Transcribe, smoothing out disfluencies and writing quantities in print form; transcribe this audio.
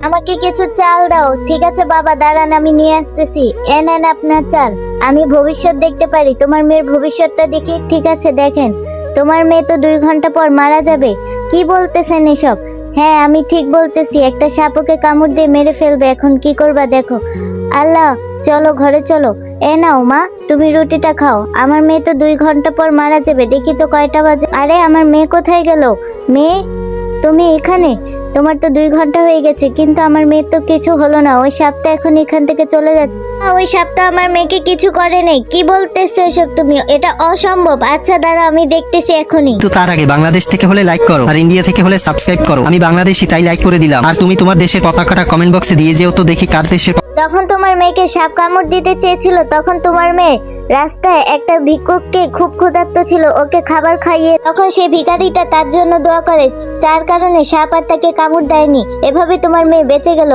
আমাকে কিছু চাল দাও। ঠিক আছে বাবা, দাঁড়ান আমি নিয়ে আসতেছি। এ নেন আপনার চাল। আমি ভবিষ্যৎ দেখতে পারি, তোমার মেয়ের ভবিষ্যৎটা দেখি। ঠিক আছে দেখেন, তোমার মেয়ে তো 2 ঘন্টা পর মারা যাবে। কি বলতেছেন এসব? হ্যাঁ আমি ঠিক বলতেছি, একটা সাপ ওকে কামড় দিয়ে মেরে ফেলবে। এখন কি করবা দেখো। আল্লাহ, চলো ঘরে চলো। এ নাও মা, তুমি রুটিটা খাও। আমার মেয়ে তো 2 ঘন্টা পর মারা যাবে। দেখি তো কয়টা বাজে। আরে আমার মেয়ে কোথায় গেল? মেয়ে, তুমি এখানে? তোমার তো 2 ঘন্টা হয়ে গেছে, কিন্তু আমার মেয়ের তো কিছু হলো না। ওই সাপটা এখন এখান থেকে চলে যাচ্ছে। ওই সাপটা আমার মেয়েকে কিছু করে নেই। কি বলতেছো এসব তুমি? এটা অসম্ভব। আচ্ছা দাঁড়া, আমি দেখতেছি এখনই। তো তার আগে বাংলাদেশ থেকে হলে লাইক করো, আর ইন্ডিয়া থেকে হলে সাবস্ক্রাইব করো। আমি বাংলাদেশি তাই লাইক করে দিলাম। আর তুমি তোমার দেশের পতাকাটা কমেন্ট বক্সে দিয়ে যেও তো, দেখি কার দেশের। যখন তোমার মেয়েকে সাপ কামড় দিতে চেয়েছিল, তখন তোমার মেয়ে রাস্তায় একটা ভিক্ষুককে খুব ক্ষুধার্ত ছিল, ওকে খাবার খাইয়ে তখন সেই ভিখারিটা তার জন্য দোয়া করে, তার কারণে সাপ আর তাকে কামড় দেয়নি। এভাবে তোমার মেয়ে বেঁচে গেল।